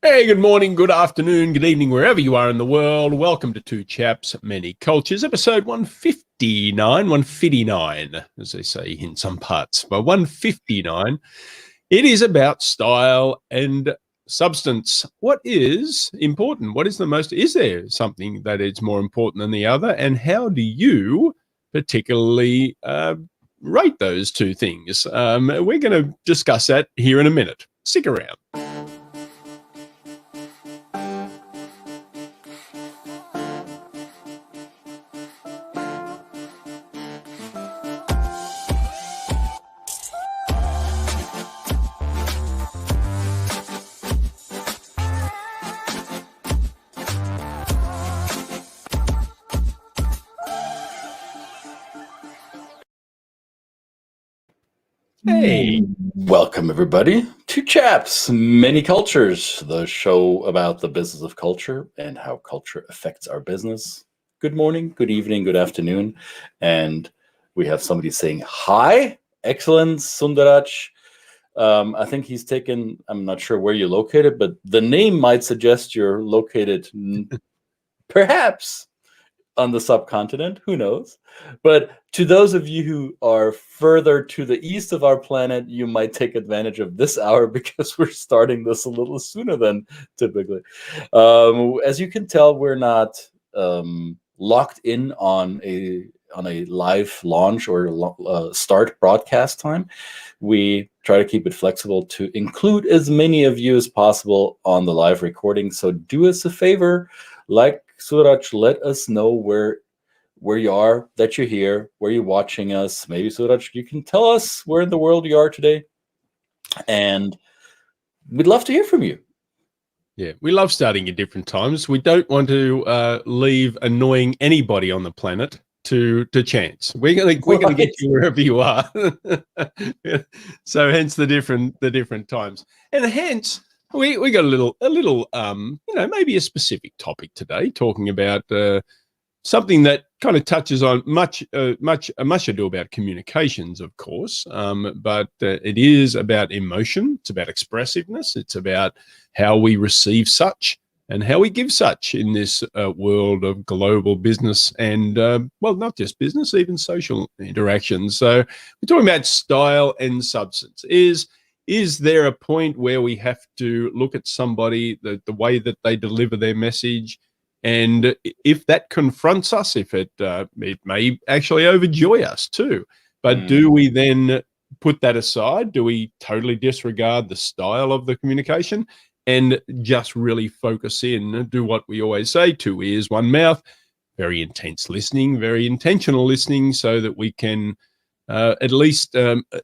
Hey, good morning, good afternoon, good evening, wherever you are in the world. Welcome to Two Chaps, Many Cultures, episode 159, as they say in some parts. But 159, it is about style and substance. What is important? What is the most? Is there something that is more important than the other? And how do you particularly rate those two things? We're going to discuss that here in a minute. Stick around. Hey. Welcome, everybody, to Chaps, Many Cultures, the show about the business of culture and how culture affects our business. Good morning, good evening, good afternoon. And we have somebody saying, hi, excellent, Sundaraj. I think he's taken, I'm not sure where you're located, but the name might suggest you're located perhaps on the subcontinent, who knows? But to those of you who are further to the east of our planet, you might take advantage of this hour because we're starting this a little sooner than typically. As you can tell, we're not locked in on a live launch or start broadcast time. We try to keep it flexible to include as many of you as possible on the live recording. So do us a favor, like Suraj, let us know where you are, that you're here, where you're watching us. Maybe, Suraj, you can tell us where in the world you are today. And we'd love to hear from you. Yeah, we love starting at different times. We don't want to leave annoying anybody on the planet to chance. We're gonna get you wherever you are. So hence the different times, and hence we got a little maybe a specific topic today, talking about something that kind of touches on much ado about communications, of course, but it is about emotion. It's about expressiveness. It's about how we receive such and how we give such in this world of global business and, not just business, even social interactions. So we're talking about style and substance. Is there a point where we have to look at somebody, the way that they deliver their message, and if that confronts us, if it may actually overjoy us too, but do we then put that aside? Do we totally disregard the style of the communication and just really focus in, do what we always say, 2 ears, 1 mouth, very intense listening, very intentional listening, so that we can at least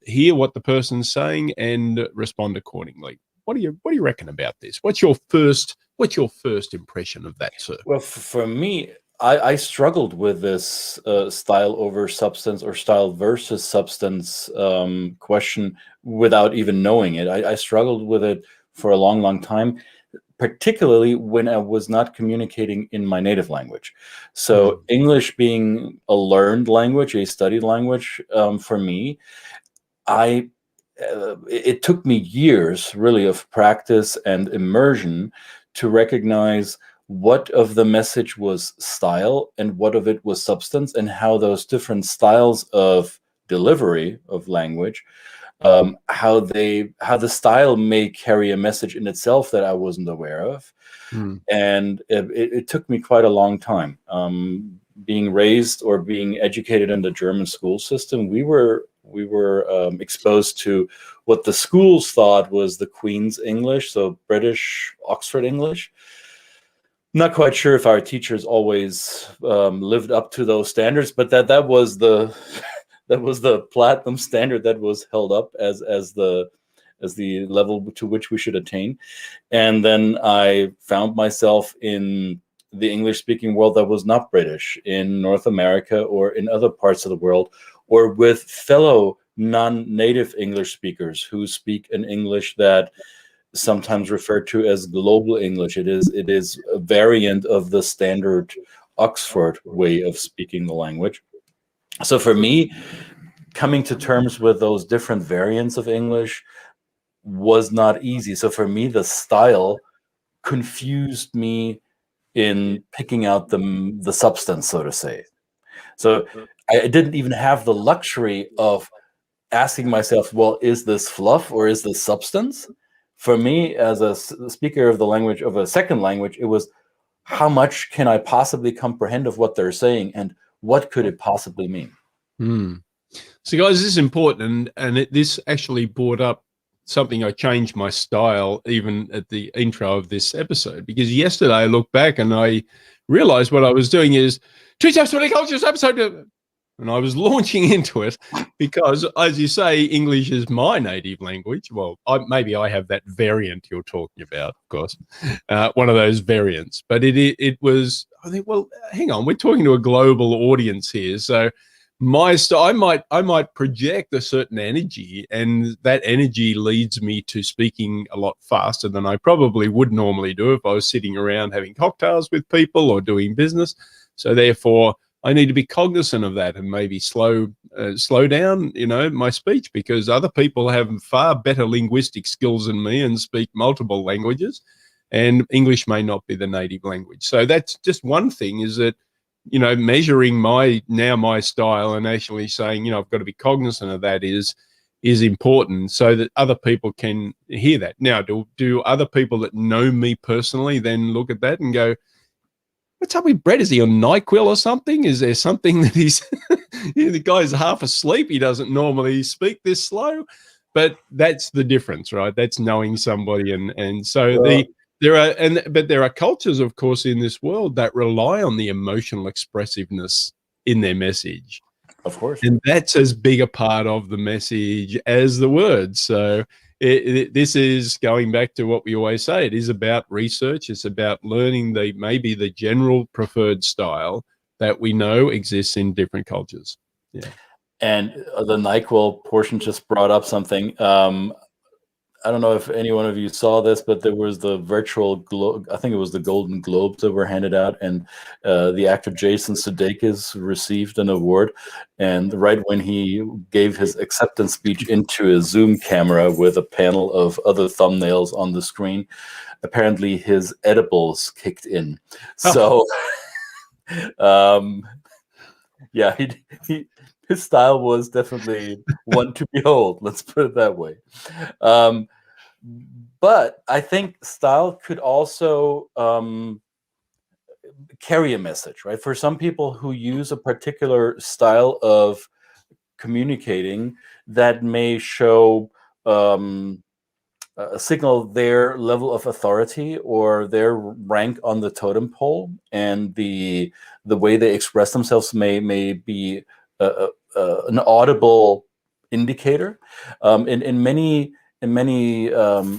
hear what the person's saying and respond accordingly? What do you reckon about this? What's your first impression of that, sir? Well, for me, I struggled with this style over substance or style versus substance question without even knowing it. I struggled with it for a long, long time, particularly when I was not communicating in my native language. So English being a learned language, a studied language, for me, it took me years really of practice and immersion to recognize what of the message was style and what of it was substance, and how those different styles of delivery of language, how the style may carry a message in itself that I wasn't aware of. And it took me quite a long time. Being raised or being educated in the German school system, we were exposed to what the schools thought was the Queen's English, so British Oxford English. Not quite sure if our teachers always lived up to those standards, but that was the that was the platinum standard that was held up as the level to which we should attain. And then I found myself in the English-speaking world that was not British, in North America or in other parts of the world, or with fellow non-native English speakers who speak an English that sometimes referred to as global English. It is a variant of the standard Oxford way of speaking the language. So for me, coming to terms with those different variants of English was not easy. So for me, the style confused me in picking out the substance, so to say. So I didn't even have the luxury of asking myself, well, is this fluff or is this substance? For me, as a speaker of the language of a second language, it was, how much can I possibly comprehend of what they're saying, and what could it possibly mean? So, guys, this is important, and this actually brought up something. I changed my style even at the intro of this episode, because yesterday I looked back and I realized what I was doing is two Chaps, 20 cultures episode. And I was launching into it because, as you say, English is my native language. Well, maybe I have that variant you're talking about, of course, one of those variants. But it was, I think, well, hang on, we're talking to a global audience here. So my style, I might project a certain energy, and that energy leads me to speaking a lot faster than I probably would normally do if I was sitting around having cocktails with people or doing business. So therefore, I need to be cognizant of that and maybe slow down, my speech, because other people have far better linguistic skills than me and speak multiple languages, and English may not be the native language. So that's just one thing, is that, measuring my style and actually saying, I've got to be cognizant of that is important, so that other people can hear that. Now, do other people that know me personally then look at that and go, what's up with Brett? Is he on NyQuil or something? Is there something that he's the guy's half asleep? He doesn't normally speak this slow. But that's the difference, right? That's knowing somebody. And so there are cultures, of course, in this world that rely on the emotional expressiveness in their message. Of course. And that's as big a part of the message as the words. So this is going back to what we always say. It is about research. It's about learning maybe the general preferred style that we know exists in different cultures. Yeah. And the NyQuil portion just brought up something. I don't know if any one of you saw this, but there was the virtual globe. I think it was the Golden Globes that were handed out, and the actor Jason Sudeikis received an award. And right when he gave his acceptance speech into a Zoom camera with a panel of other thumbnails on the screen, apparently his edibles kicked in. So, yeah, his style was definitely one to behold. Let's put it that way. But I think style could also carry a message, right? For some people who use a particular style of communicating, that may show signal their level of authority or their rank on the totem pole, and the way they express themselves may be an audible indicator. In many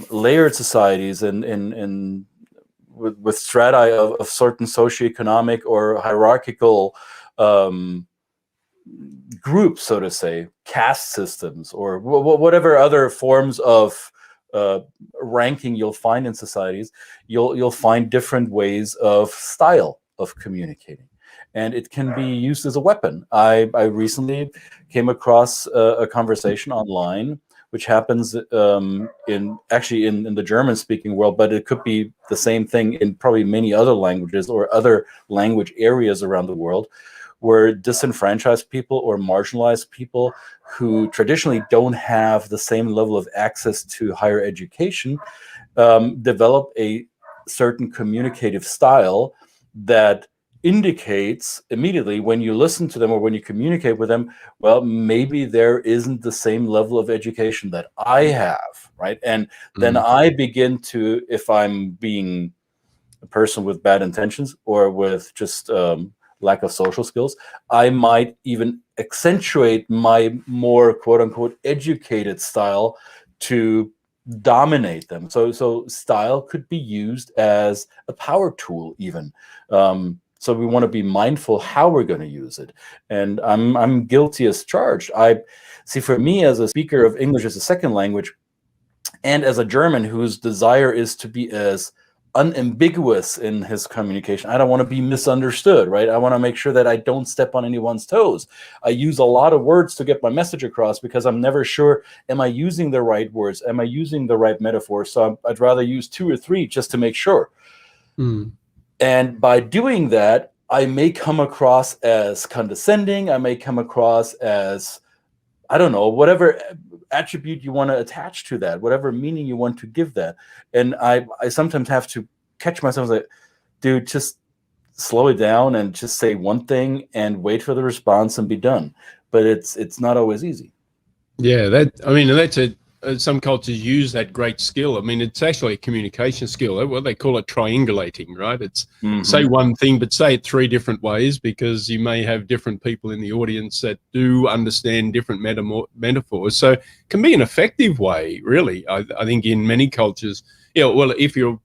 layered societies and with strata of certain socioeconomic or hierarchical groups, so to say, caste systems, or whatever other forms of ranking you'll find in societies, you'll find different ways of style of communicating, and it can be used as a weapon. I recently came across a conversation online, which happens in the German-speaking world, but it could be the same thing in probably many other languages or other language areas around the world, where disenfranchised people or marginalized people who traditionally don't have the same level of access to higher education develop a certain communicative style that indicates immediately, when you listen to them or when you communicate with them, well, maybe there isn't the same level of education that I have, right? And then I begin to, if I'm being a person with bad intentions or with just lack of social skills, I might even accentuate my more quote unquote educated style to dominate them. So style could be used as a power tool even. So we want to be mindful how we're going to use it. And I'm guilty as charged. I see, for me, as a speaker of English as a second language, and as a German whose desire is to be as unambiguous in his communication. I don't want to be misunderstood, right? I want to make sure that I don't step on anyone's toes. I use a lot of words to get my message across because I'm never sure, am I using the right words? Am I using the right metaphor? So I'd rather use 2 or 3 just to make sure. And by doing that, I may come across as condescending. I may come across as, I don't know, whatever attribute you want to attach to that, whatever meaning you want to give that. And I sometimes have to catch myself like, dude, just slow it down and just say one thing and wait for the response and be done. But it's not always easy. Yeah, that's some cultures use that great skill. I mean, it's actually a communication skill. Well, they call it triangulating, right? It's say one thing, but say it 3 different ways, because you may have different people in the audience that do understand different metaphors. So it can be an effective way, really. I think in many cultures, well, if you're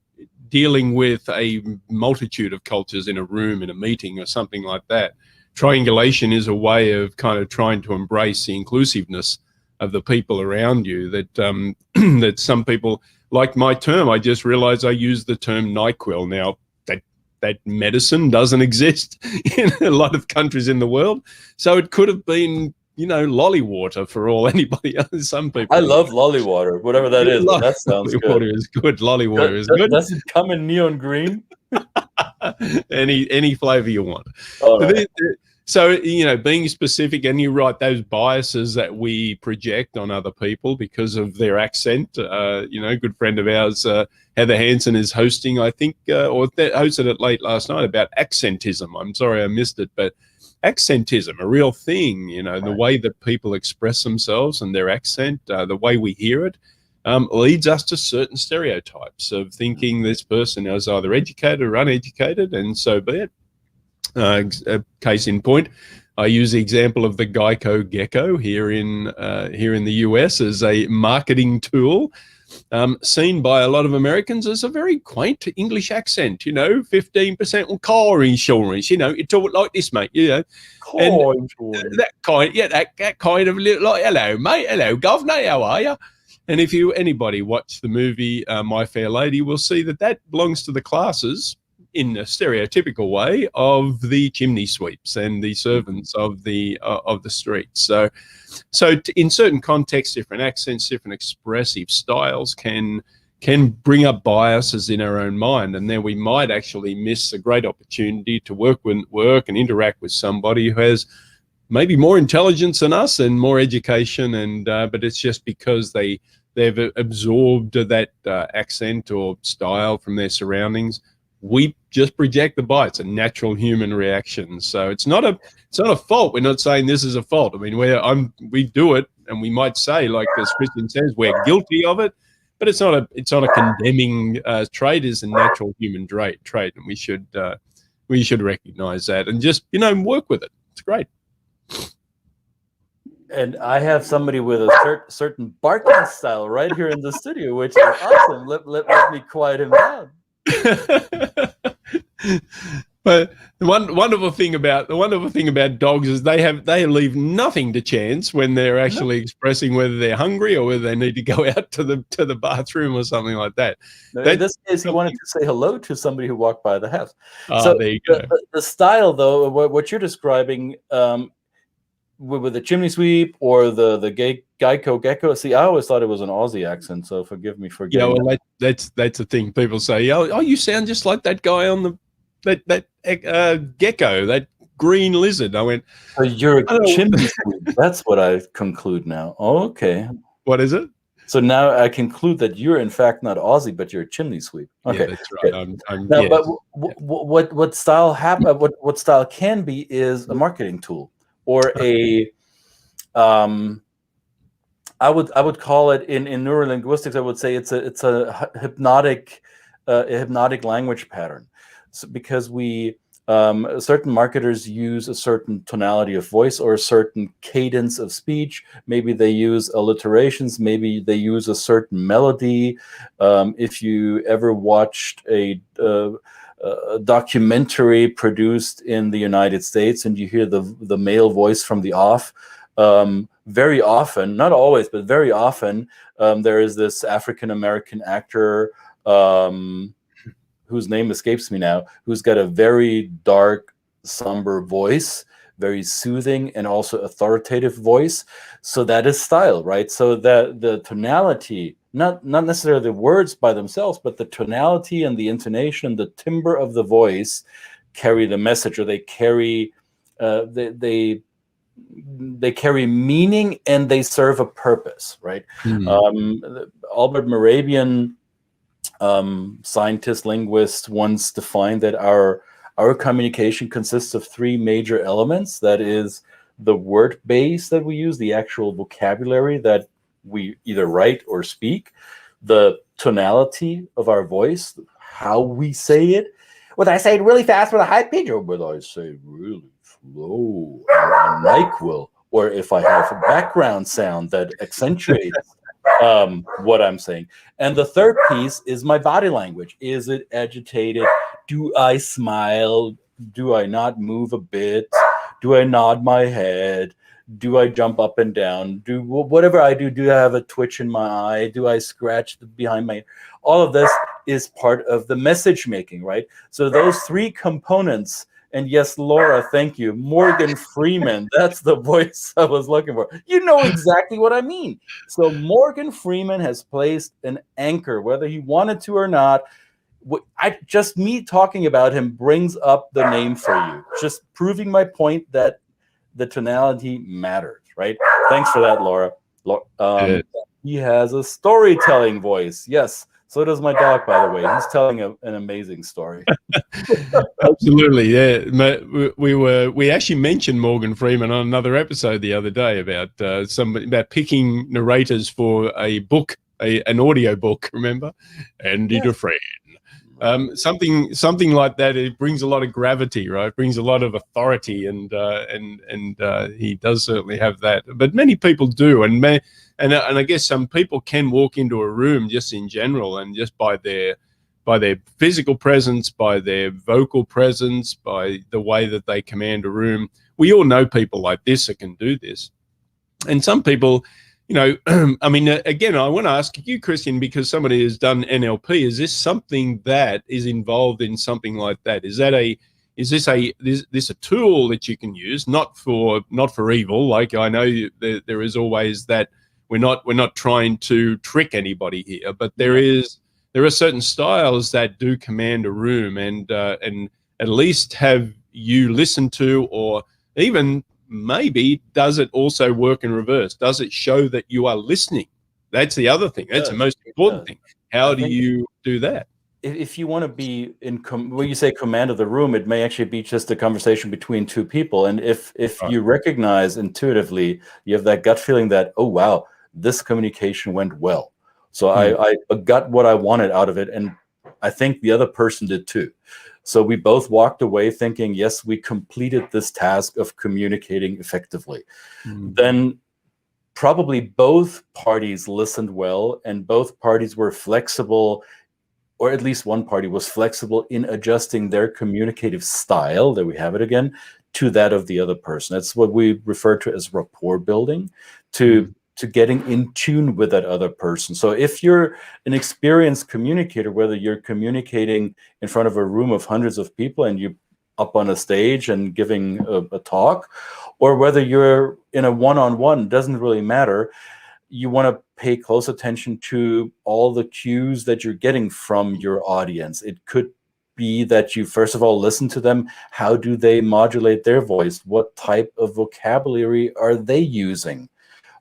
dealing with a multitude of cultures in a room, in a meeting or something like that, triangulation is a way of kind of trying to embrace the inclusiveness of the people around you. That that some people, like my term, I just realized I use the term NyQuil. Now that medicine doesn't exist in a lot of countries in the world, so it could have been, lolly water for all anybody else. Some people. I love lolly water, whatever that is. That sounds good. Lolly water is good. Lolly water is good. Does it come in neon green? any flavor you want. All right. So, being specific, and you're right, those biases that we project on other people because of their accent. A good friend of ours, Heather Hansen, is hosting, I think, or hosted it late last night, about accentism. I'm sorry I missed it, but accentism, a real thing, the way that people express themselves and their accent, the way we hear it, leads us to certain stereotypes of thinking this person is either educated or uneducated, and so be it. A case in point, I use the example of the Geico Gecko here in the US as a marketing tool, seen by a lot of Americans as a very quaint English accent. 15% on car insurance. You talk like this, mate. Car insurance. That kind of little, like, hello, mate. Hello, governor. How are you? And if anybody watch the movie My Fair Lady, will see that belongs to the classes, in a stereotypical way, of the chimney sweeps and the servants of the streets. So in certain contexts, different accents, different expressive styles can bring up biases in our own mind, and then we might actually miss a great opportunity to work and interact with somebody who has maybe more intelligence than us and more education, and but it's just because they've absorbed that accent or style from their surroundings. We just project the bias. It's a natural human reaction. So it's not a fault. We're not saying this is a fault. I mean, we do it, and we might say, like as Christian says, we're guilty of it, but it's not a condemning trait. It's a natural human trait, and we should recognize that and just work with it. It's great. And I have somebody with a certain barking style right here in the studio, which is awesome. Let me quiet him down. But the wonderful thing about dogs is they leave nothing to chance when they're actually expressing whether they're hungry or whether they need to go out to the bathroom or something like that. In this case, he wanted to say hello to somebody who walked by the house. So there you go. The style, though, what you're describing, with the chimney sweep or the Geico Gecko. See, I always thought it was an Aussie accent, so forgive me for getting. Yeah, well, that's the thing. People say, "Oh, you sound just like that guy on that gecko, that green lizard." I went, "So you're a chimney sweep." That's what I conclude now. Oh, okay. What is it? So now I conclude that you're in fact not Aussie, but you're a chimney sweep. Okay, yeah, that's right. Now, but what style what style can be is a marketing tool. Or I would call it in neurolinguistics. I would say it's a hypnotic language pattern, because certain marketers use a certain tonality of voice or a certain cadence of speech. Maybe they use alliterations. Maybe they use a certain melody. If you ever watched a documentary produced in the United States and you hear the male voice from the off, very often, not always, but very often, there is this African-American actor whose name escapes me now, who's got a very dark, somber voice, very soothing and also authoritative voice. So that is style, right? So that the tonality, not necessarily the words by themselves, but the tonality and the intonation, the timbre of the voice carry the message, or they carry they carry meaning and they serve a purpose, right? Albert Moravian, scientist, linguist, once defined that our communication consists of three major elements. That is the word base that we use, the actual vocabulary that we either write or speak, the tonality of our voice, how we say it. Would I say it really fast with a high pitch, or would I say it really slow and NyQuil? Or if I have a background sound that accentuates what I'm saying. And the third piece is my body language. Is it agitated? Do I smile? Do I not move a bit? Do I nod my head? Do I jump up and down? Do whatever I do I have a twitch in my eye? Do I scratch behind my ear? All of this is part of the message making, right? So those three components. And yes, Laura, thank you. Morgan Freeman, that's the voice I was looking for. You know exactly what I mean. So Morgan Freeman has placed an anchor, whether he wanted to or not. Just me talking about him brings up the name for you, just proving my point that the tonality matters, right? Thanks for that, Laura. He has a storytelling voice. Yes. So does my dog, by the way. He's telling an amazing story. Absolutely, yeah. We actually mentioned Morgan Freeman on another episode the other day about about picking narrators for a book, an audio book. Remember, Andy Dufresne. Something like that. It brings a lot of gravity, right? It brings a lot of authority, and he does certainly have that. But many people do, and I guess some people can walk into a room just in general, and just by their physical presence, by their vocal presence, by the way that they command a room. We all know people like this that can do this, and some people. I mean, again, I want to ask you, Christian, because somebody has done NLP. Is this something that is involved in something like that? Is this a tool that you can use, not for evil? Like, I know there is always that we're not trying to trick anybody here, but there are certain styles that do command a room, and at least have you listened to, or even. Maybe does it also work in reverse? Does it show that you are listening? That's the other thing. That's the most important thing. How do you do that? If you want to be when you say command of the room, it may actually be just a conversation between two people. And if you recognize intuitively, you have that gut feeling that, oh, wow, this communication went well. So I got what I wanted out of it. And I think the other person did too. So we both walked away thinking, yes, we completed this task of communicating effectively. Then probably both parties listened well, and both parties were flexible, or at least one party was flexible in adjusting their communicative style, there we have it again, to that of the other person. That's what we refer to as rapport building, to getting in tune with that other person. So if you're an experienced communicator, whether you're communicating in front of a room of hundreds of people and you up on a stage and giving a talk, or whether you're in a one-on-one, doesn't really matter. You want to pay close attention to all the cues that you're getting from your audience. It could be that you first of all listen to them. How do they modulate their voice? What type of vocabulary are they using?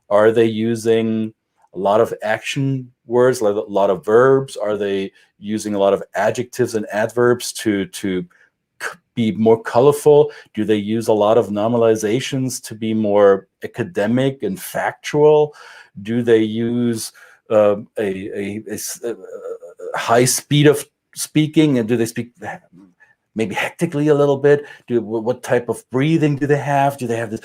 Are they using a lot of action words, a lot of verbs? Are they using a lot of adjectives and adverbs to be more colorful? Do they use a lot of nominalizations to be more academic and factual? Do they use a high speed of speaking, and do they speak maybe hectically a little bit? What type of breathing do they have? Do they have this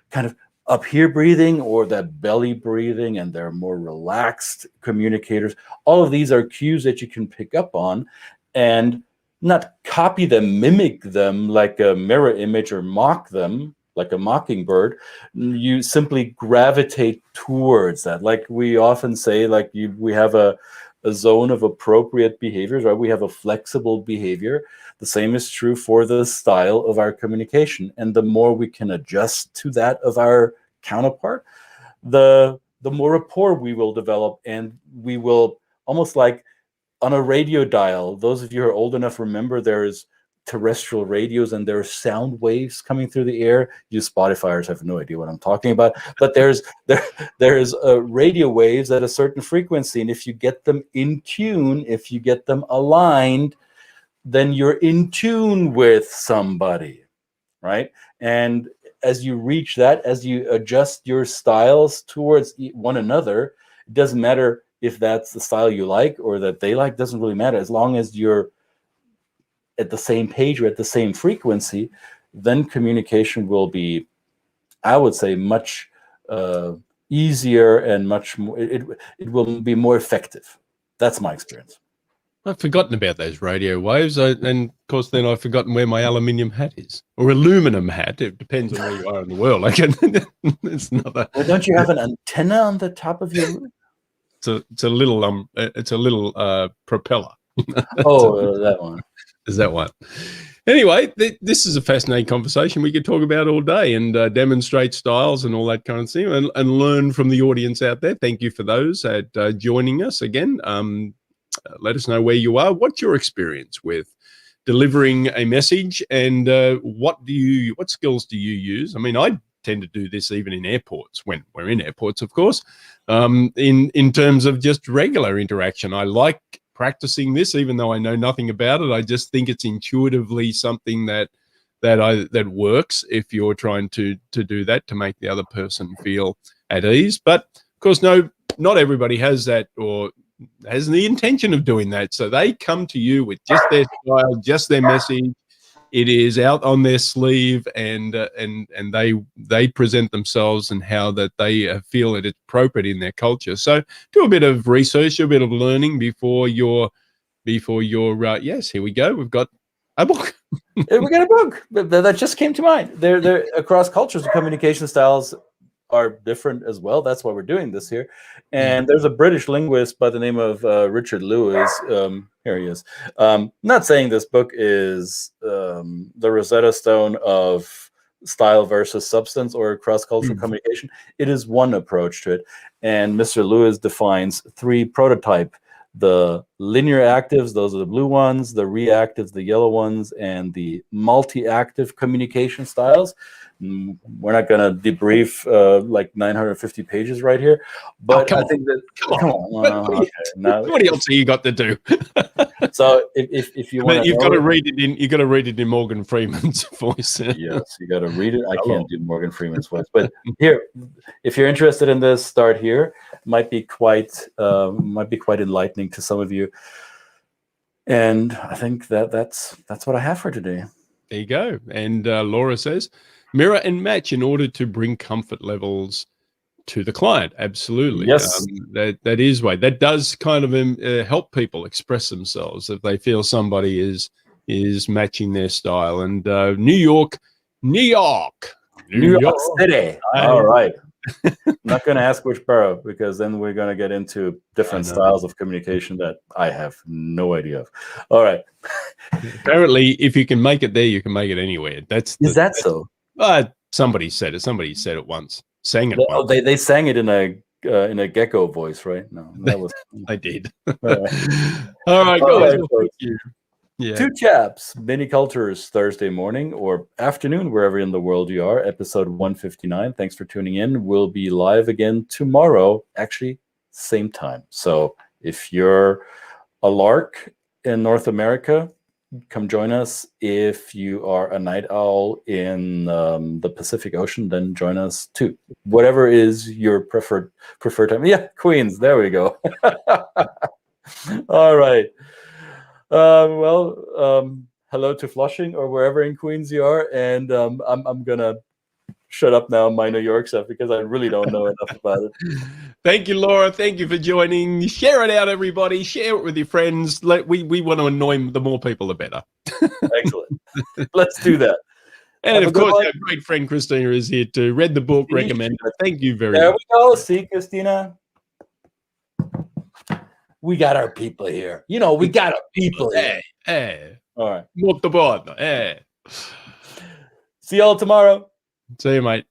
kind of up here breathing, or that belly breathing, and they're more relaxed communicators? All of these are cues that you can pick up on and not copy them, mimic them like a mirror image, or mock them like a mockingbird. You simply gravitate towards that. Like we often say, like we have a a zone of appropriate behaviors, right? We have a flexible behavior. The same is true for the style of our communication. And the more we can adjust to that of our counterpart, the more rapport we will develop, and we will almost like on a radio dial. Those of you who are old enough remember there's terrestrial radios and there are sound waves coming through the air. You Spotifyers have no idea what I'm talking about, but there's radio waves at a certain frequency, and if you get them in tune, if you get them aligned, then you're in tune with somebody, right? And as you reach that, as you adjust your styles towards one another, it doesn't matter if that's the style you like or that they like, doesn't really matter. As long as you're at the same page or at the same frequency, then communication will be, I would say, much easier and much more, it will be more effective. That's my experience. I've forgotten about those radio waves, and of course then I've forgotten where my aluminium hat is, or aluminum hat. It depends on where you are in the world. It's another. Well, don't you have an antenna on the top of your roof? It's a little propeller. Oh, that one. Is that one? Anyway, this is a fascinating conversation we could talk about all day, and demonstrate styles and all that kind of thing, and learn from the audience out there. Thank you for those at joining us again. Let us know where you are. What's your experience with delivering a message, and what skills do you use? I mean, I tend to do this even in airports, when we're in airports, of course, in terms of just regular interaction. I like practicing this, even though I know nothing about it. I just think it's intuitively something that works if you're trying to do that, to make the other person feel at ease. But of course, not everybody has that or has the intention of doing that. So they come to you with just their style, just their message. It is out on their sleeve, and they present themselves and how that they feel it is appropriate in their culture. So do a bit of research, a bit of learning before you're yes, here we go. We've got a book. We got a book that just came to mind. They're across cultures, the communication styles are different as well. That's why we're doing this here. And there's a British linguist by the name of Richard Lewis. Here he is. Not saying this book is the Rosetta Stone of style versus substance or cross-cultural communication. It is one approach to it. And Mr. Lewis defines 3 prototype: the linear actives, those are the blue ones; the reactives, the yellow ones; and the multi-active communication styles. We're not going to debrief like 950 pages right here, but I think that come on. Okay, now, what else have you got to do? So if you want, you've got to read it in. You got to read it in Morgan Freeman's voice. Yes, you got to read it. I can't do Morgan Freeman's voice, but here, if you're interested in this, start here. Might be quite enlightening to some of you. And I think that's what I have for today. There you go. And Laura says, mirror and match in order to bring comfort levels to the client. Absolutely. Yes. That is way. That does kind of help people express themselves if they feel somebody is matching their style. And New York City. All right. I'm not going to ask which borough, because then we're going to get into different styles of communication that I have no idea of. All right. Apparently, if you can make it there, you can make it anywhere. Is that so? Somebody said it. Somebody said it once. Sang it. Oh, they sang it in a gecko voice, right? No, that was. I did. All right. All right, guys. Well, thank you. Yeah. 2 Chaps, Mini Cultures, Thursday morning or afternoon, wherever in the world you are, episode 159. Thanks for tuning in. We'll be live again tomorrow, actually, same time. So if you're a lark in North America, come join us. If you are a night owl in the Pacific Ocean, then join us too. Whatever is your preferred time. Yeah, Queens. There we go. All right. Hello to Flushing or wherever in Queens you are, and I'm gonna shut up now my New York stuff because I really don't know enough about it. Thank you, Laura. Thank you for joining. Share it out, everybody. Share it with your friends. We want to annoy the more people, the better. Excellent. Let's do that. And of course, our great friend Christina is here too. Read the book, recommend it. Thank you very much. There we go. See, Christina. We got our people here. You know, we got our people here. All right. Molto buono. See y'all tomorrow. See you, mate.